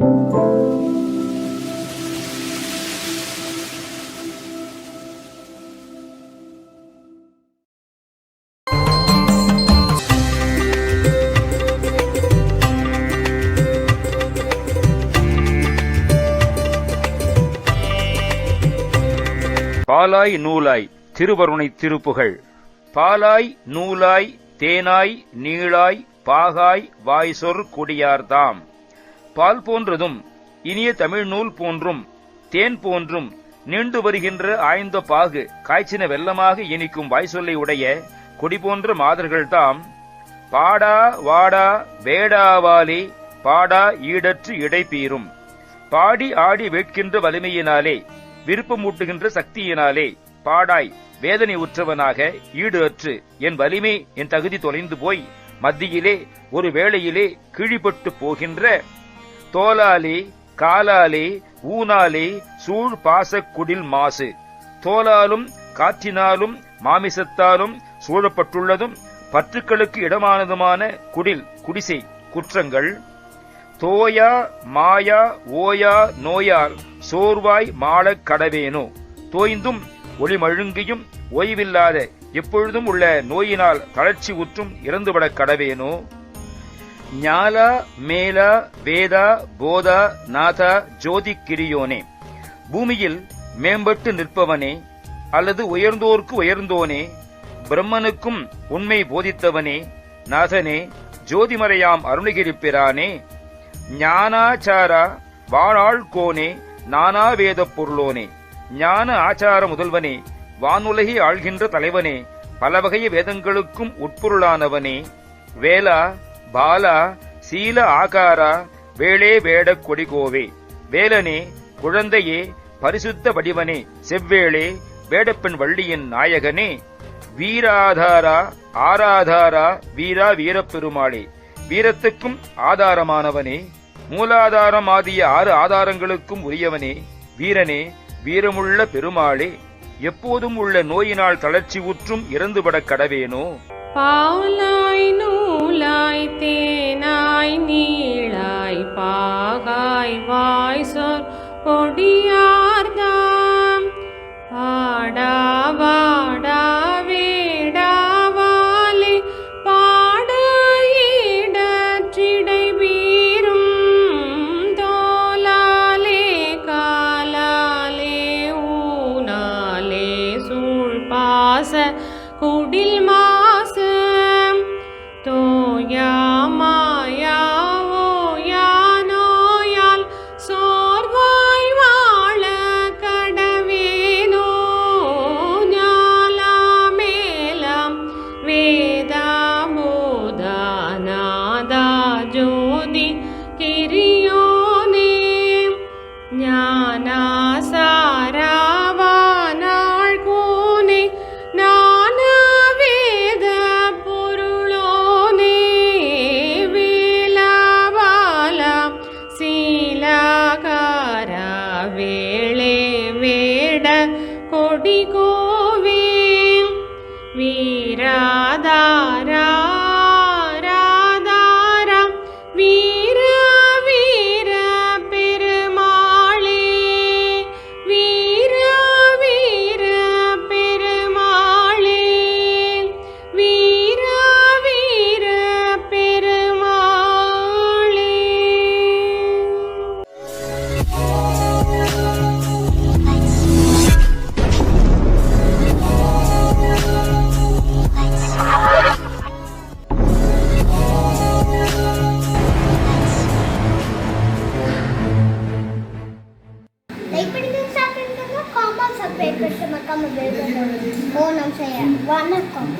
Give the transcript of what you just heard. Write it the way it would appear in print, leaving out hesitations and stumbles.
பாலாய் நூலாய் திருவருணை திருப்புகழ். பாலாய் நூலாய் தேனாய் நீளாய் பாகாய் வாய்சொற் குடியார்தாம். பால் போன்றதும் இனிய தமிழ் நூல் போன்றும் தேன் போன்றும் நீண்டு வருகின்ற ஆய்ந்த பாகு காய்ச்சின வெள்ளமாக இனிக்கும் வாய்சொல்லை உடைய கொடி போன்ற மாதர்கள்தாம். பாடா வாடா வேடாவாலே பாடா ஈடற்று இடைபீரும். பாடி ஆடி வேட்கின்ற வலிமையினாலே விருப்பமூட்டுகின்ற சக்தியினாலே பாடாய் வேதனை உற்றவனாக ஈடு அற்று என் வலிமை என் தகுதி தொலைந்து போய் மத்தியிலே ஒரு வேளையிலே கிழிபட்டு போகின்ற தோலாலே காலாலே ஊனாலே சூழ் பாசக்குடில் மாசு. தோலாலும் காற்றினாலும் மாமிசத்தாலும் சூழப்பட்டுள்ளதும் பற்றுக்களுக்கு இடமானதுமான குடில் குடிசை குற்றங்கள் தோயா மாயா ஓயா நோயால் சோர்வாய் மாளக் கடவேனோ. தோய்ந்தும் ஒளிமழுங்கியும் ஓய்வில்லாத எப்பொழுதும் உள்ள நோயினால் தளர்ச்சி உற்றும் இறந்துவிடக் கடவேனோ. ஞாலா மேலா வேதா போதா நாதா ஜோதி கிரியோனே. பூமியில் மேம்பட்டு நிற்பவனே அல்லது உயர்ந்தோர்க்கு உயர்ந்தோனே, பிரம்மனுக்கும் உண்மை போதித்தவனே, நாதனே, ஜோதிமறையாம் அருணகிரிப்பிரானே, ஞானாச்சாரா வாழாள் கோனே, நானா வேதப் பொருளோனே. ஞான ஆச்சார முதல்வனே, வானுலகை ஆள்கின்ற தலைவனே, பலவகை வேதங்களுக்கும் உட்பொருளானவனே, வேலா பாலா சீல ஆகாரா வேளே வேடக் கொடிகோவே. வேலனே, குழந்தையே, பரிசுத்த வடிவனே, செவ்வேளே, வேடப்பெண் வள்ளியின் நாயகனே, வீராதாரா ஆராதாரா வீரா வீரப்பெருமாளே. வீரத்துக்கும் ஆதாரமானவனே, மூலாதாரம் ஆகிய 6 ஆதாரங்களுக்கும் உரியவனே, வீரனே, வீரமுள்ள பெருமாளே, எப்போதும் உள்ள நோயினால் தளர்ச்சி உற்றும் இறந்துபடக் கடவேனோ. பாலாய் நூலாய் தேனாய் நீளாய் பாகாய் வாய்சொற் கொடியார்தாம். பாடா வாடா வேடாவாலே பாட ஈடற்றிடைபீரும். தோலாலே காலாலே ஊனாலே சூழ் பாச குடில் மாசு. தோயா மாயா ஓயா நோயால் சோர்வாய் வாழ கடவேனோ. ஞாலா மேலாம் வேதா போதா நாதா ஜோதி கிரியோனே. ஞானா சாராவானாள் கோனே, நானா வேத பொருளோனே. வேலாபாலா சீலாகாரா வேளே வேட கொடிகோவே. வீராதாரா ராதாரா வீர வீர பெருமாளே. வீர வீர பெருமாளே. வீர வீர பெருமாளே. லைக் பண்ணுங்க, ஷேர் பண்ணுங்க, காமெண்ட் சப்ஸ்கிரைப் பண்ணுங்க, மறக்காம பெல் பட்டனை. ஓ நம சிவாய. வணக்கம்.